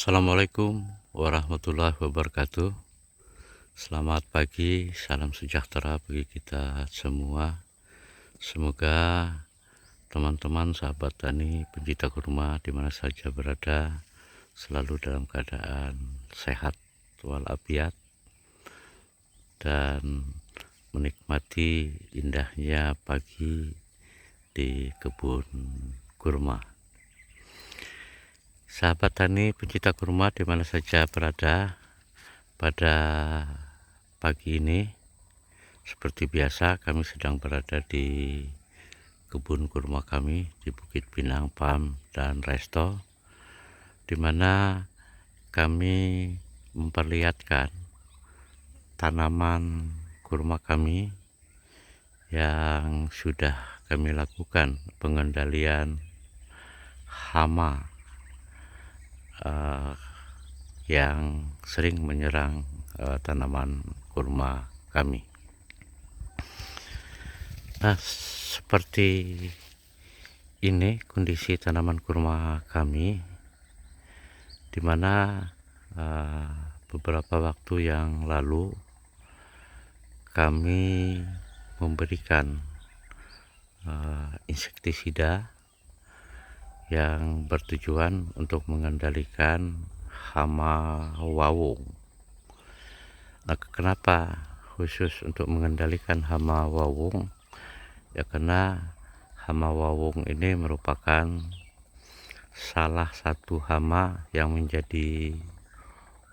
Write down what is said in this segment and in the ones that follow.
Assalamualaikum warahmatullahi wabarakatuh. Selamat pagi, salam sejahtera bagi kita semua. Semoga teman-teman sahabat tani pencinta kurma di mana saja berada selalu dalam keadaan sehat walafiat dan menikmati indahnya pagi di kebun kurma. Sahabat tani pencinta kurma di mana saja berada, pada pagi ini seperti biasa kami sedang berada di kebun kurma kami di Bukit Pinang Farm dan Resto, di mana kami memperlihatkan tanaman kurma kami yang sudah kami lakukan pengendalian hama yang sering menyerang tanaman kurma kami. Nah, seperti ini kondisi tanaman kurma kami, di mana beberapa waktu yang lalu kami memberikan insektisida yang bertujuan untuk mengendalikan hama wawung. Nah, kenapa khusus untuk mengendalikan hama wawung? Ya karena hama wawung ini merupakan salah satu hama yang menjadi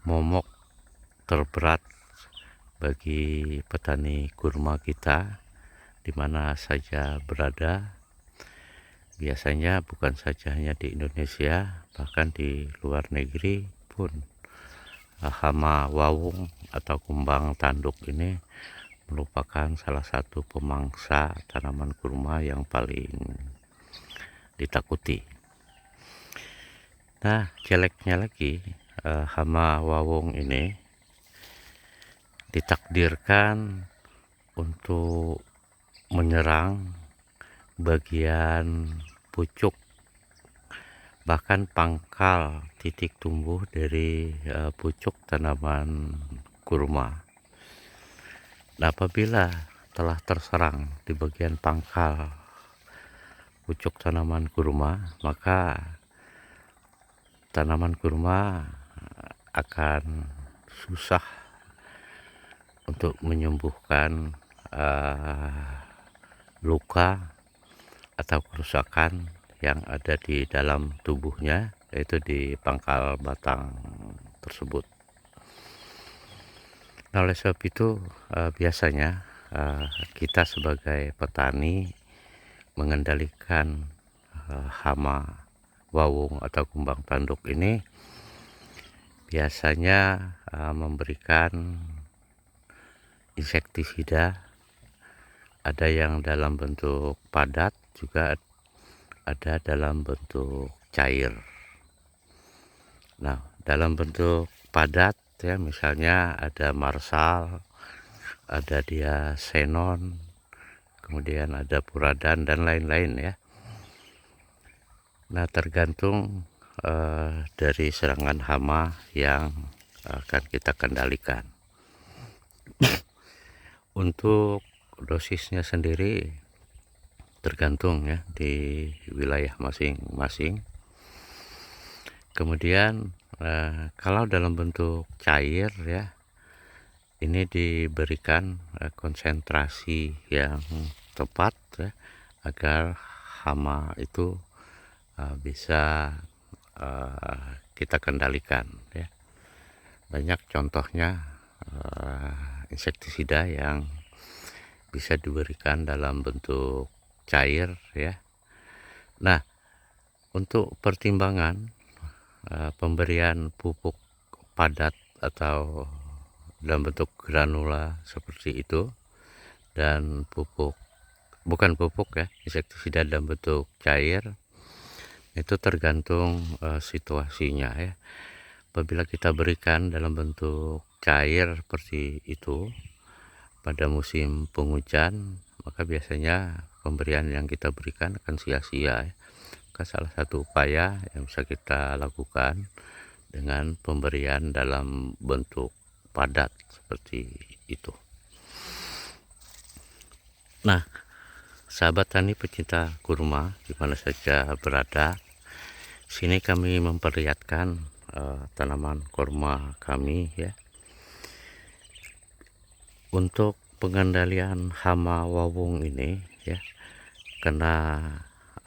momok terberat bagi petani kurma kita di mana saja berada. Biasanya bukan saja hanya di Indonesia, bahkan di luar negeri pun hama wawung atau kumbang tanduk ini merupakan salah satu pemangsa tanaman kurma yang paling ditakuti. Nah, jeleknya lagi, hama wawung ini ditakdirkan untuk menyerang bagian pucuk, bahkan pangkal titik tumbuh dari pucuk tanaman kurma. Nah, apabila telah terserang di bagian pangkal pucuk tanaman kurma, maka tanaman kurma akan susah untuk menyembuhkan luka atau kerusakan yang ada di dalam tubuhnya, yaitu di pangkal batang tersebut. Nah, oleh sebab itu biasanya kita sebagai petani mengendalikan hama wawung atau kumbang tanduk ini biasanya memberikan insektisida. Ada yang dalam bentuk padat, juga ada dalam bentuk cair. Nah, dalam bentuk padat ya, misalnya ada Marsal, ada dia Xenon, kemudian ada Puradan dan lain-lain ya. Nah, tergantung dari serangan hama yang akan kita kendalikan. Untuk dosisnya sendiri tergantung ya di wilayah masing-masing. Kemudian kalau dalam bentuk cair ya, ini diberikan konsentrasi yang tepat ya, agar hama itu bisa kita kendalikan ya. Banyak contohnya insektisida yang bisa diberikan dalam bentuk cair ya. Nah, untuk pertimbangan pemberian pupuk padat atau dalam bentuk granula seperti itu, dan bukan pupuk ya, insektisida dalam bentuk cair, itu tergantung situasinya ya. Apabila kita berikan dalam bentuk cair seperti itu pada musim penghujan, maka biasanya pemberian yang kita berikan akan sia-sia ya. Maka salah satu upaya yang bisa kita lakukan dengan pemberian dalam bentuk padat seperti itu. Nah, sahabat tani pecinta kurma di mana saja berada, sini kami memperlihatkan tanaman kurma kami ya. Untuk pengendalian hama wawung ini ya, karena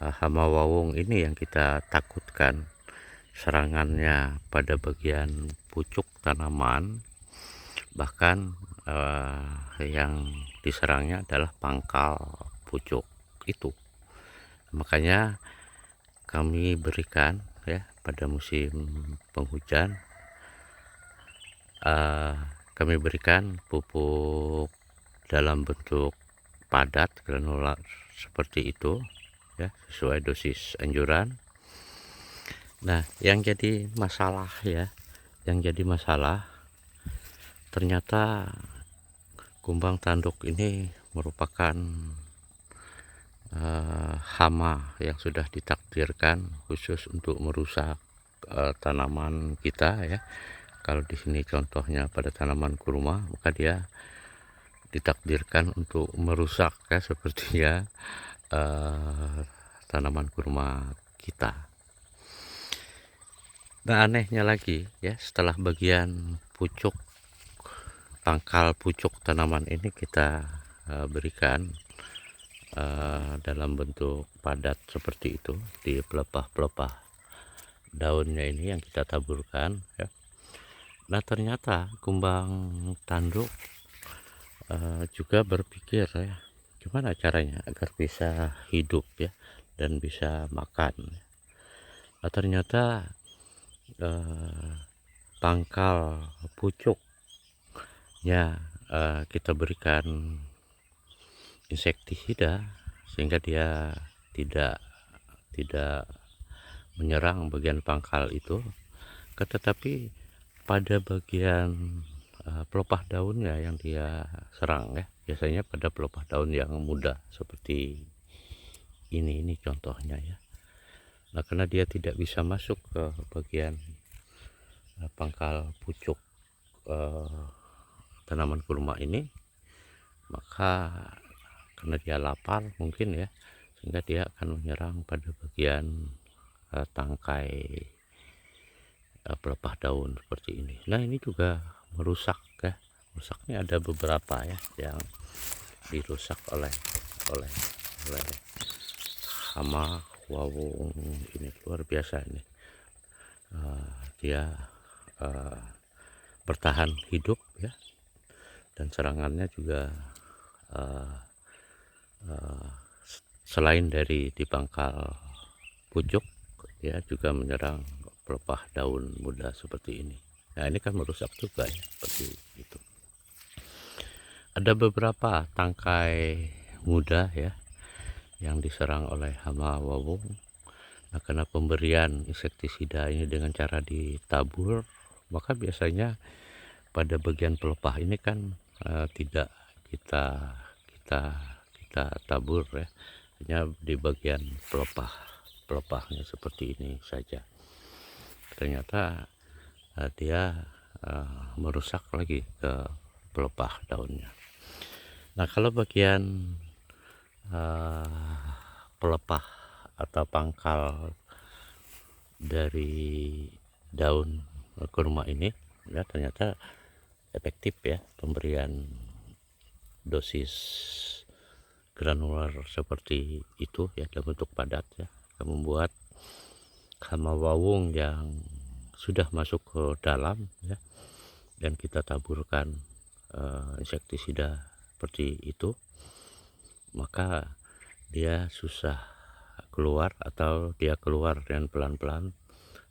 hama wawung ini yang kita takutkan serangannya pada bagian pucuk tanaman, bahkan yang diserangnya adalah pangkal pucuk itu. Makanya kami berikan ya pada musim penghujan, kami berikan pupuk dalam bentuk padat granular seperti itu ya, sesuai dosis anjuran. Nah, yang jadi masalah ternyata kumbang tanduk ini merupakan hama yang sudah ditakdirkan khusus untuk merusak tanaman kita ya. Kalau di sini contohnya pada tanaman kurma, maka dia ditakdirkan untuk merusak ya, sepertinya tanaman kurma kita. Nah, anehnya lagi ya, setelah bagian pucuk, pangkal pucuk tanaman ini kita berikan dalam bentuk padat seperti itu di pelepah-pelepah daunnya ini yang kita taburkan ya. Nah, ternyata kumbang tanduk juga berpikir ya, gimana caranya agar bisa hidup ya dan bisa makan. Nah, ternyata pangkal pucuknya kita berikan insektisida sehingga dia tidak menyerang bagian pangkal itu, tetapi pada bagian pelepah daunnya yang dia serang ya, biasanya pada pelepah daun yang muda seperti ini contohnya ya. Nah, karena dia tidak bisa masuk ke bagian pangkal pucuk tanaman kurma ini, maka karena dia lapar mungkin ya, sehingga dia akan menyerang pada bagian tangkai pelepah daun seperti ini. Nah, ini juga merusak ya. Rusaknya ada beberapa ya yang dirusak oleh hama wawung ini, luar biasa ini. Dia bertahan hidup ya, dan serangannya juga selain dari di pangkal pucuk ya, juga menyerang pelepah daun muda seperti ini. Nah, ini kan merusak juga ya, seperti itu. Ada beberapa tangkai muda ya yang diserang oleh hama wawung. Nah, karena pemberian insektisida ini dengan cara ditabur, maka biasanya pada bagian pelepah ini kan tidak kita tabur ya, hanya di bagian pelepahnya seperti ini saja. Ternyata dia merusak lagi ke pelepah daunnya. Nah, kalau bagian pelepah atau pangkal dari daun kurma ini ya, ternyata efektif ya pemberian dosis granular seperti itu ya, dalam bentuk padat ya, yang membuat hama wawung yang sudah masuk ke dalam ya, dan kita taburkan insektisida seperti itu, maka dia susah keluar, atau dia keluar dan pelan-pelan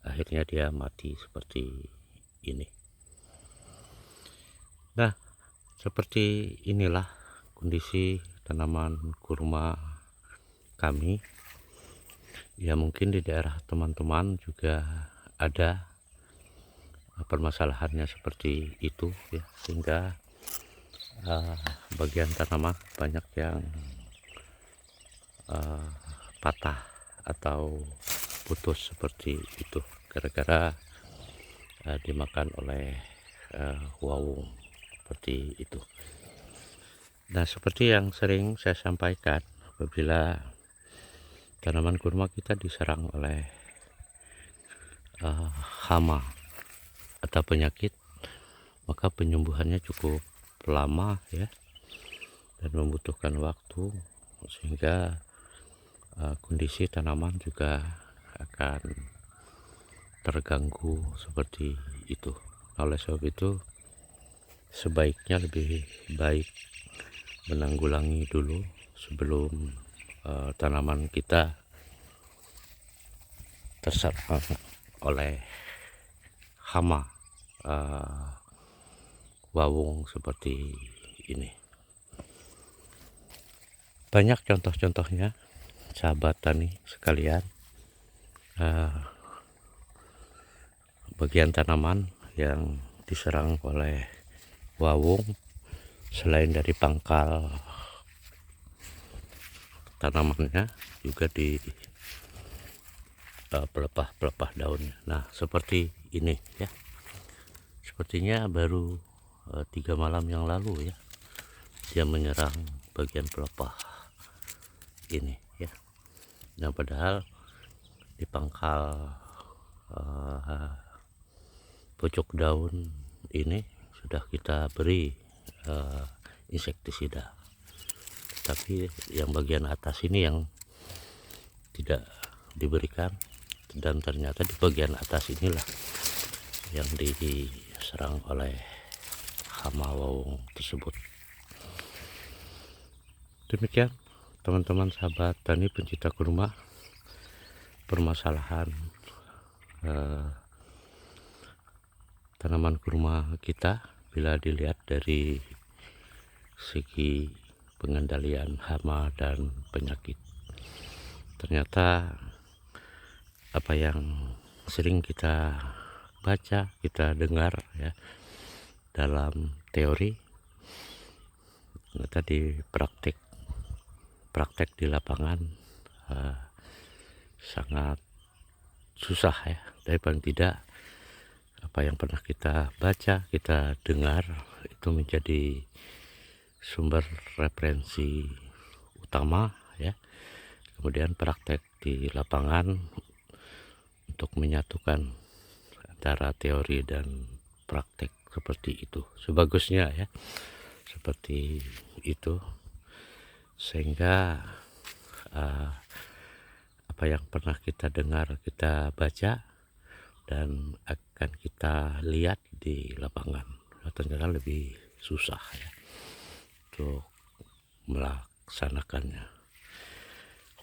akhirnya dia mati seperti ini. Nah, seperti inilah kondisi tanaman kurma kami ya. Mungkin di daerah teman-teman juga ada permasalahannya seperti itu ya, sehingga bagian tanaman banyak yang patah atau putus seperti itu, gara-gara dimakan oleh wawung seperti itu. Nah, seperti yang sering saya sampaikan, apabila tanaman kurma kita diserang oleh hama atau penyakit, maka penyembuhannya cukup lama ya, dan membutuhkan waktu, sehingga kondisi tanaman juga akan terganggu seperti itu. Oleh sebab itu, sebaiknya lebih baik menanggulangi dulu sebelum tanaman kita terserang oleh hama wawung seperti ini. Banyak contoh-contohnya, sahabat tani sekalian. Bagian tanaman yang diserang oleh wawung, selain dari pangkal tanamannya, juga di pelepah-pelepah daunnya. Nah, seperti ini ya. Sepertinya baru 3 malam yang lalu ya, dia menyerang bagian pelepah ini ya. Nah, padahal di pangkal pojok daun ini sudah kita beri insektisida, tapi yang bagian atas ini yang tidak diberikan, dan ternyata di bagian atas inilah yang diserang oleh hama wawung tersebut. Demikian teman-teman sahabat tani pencinta kurma, permasalahan tanaman kurma kita bila dilihat dari segi pengendalian hama dan penyakit. Ternyata apa yang sering kita baca, kita dengar ya dalam teori, ternyata di praktek di lapangan sangat susah ya. Dari paling tidak apa yang pernah kita baca, kita dengar, itu menjadi sumber referensi utama ya. Kemudian praktek di lapangan untuk menyatukan antara teori dan praktek seperti itu, sebagusnya ya, seperti itu, sehingga apa yang pernah kita dengar, kita baca, dan akan kita lihat di lapangan, ternyata lebih susah ya untuk melaksanakannya.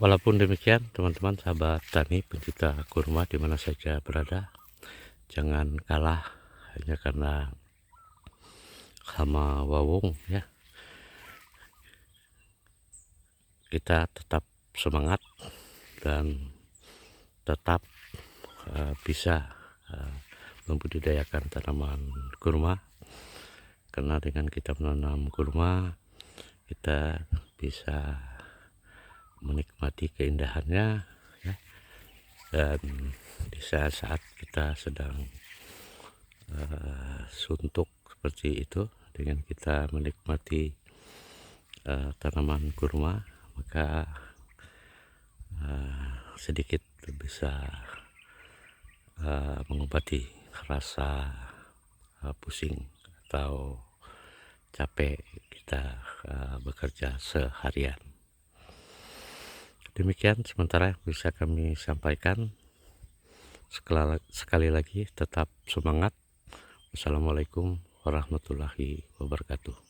Walaupun demikian, teman-teman sahabat tani pencinta kurma di mana saja berada, jangan kalah hanya karena hama wawung ya. Kita tetap semangat dan tetap bisa membudidayakan tanaman kurma, karena dengan kita menanam kurma, kita bisa menikmati keindahannya ya. Dan di saat-saat kita sedang suntuk seperti itu, dengan kita menikmati tanaman kurma, maka sedikit bisa mengobati rasa pusing atau capek kita bekerja seharian. Demikian sementara yang bisa kami sampaikan. Sekali lagi tetap semangat. Wassalamualaikum warahmatullahi wabarakatuh.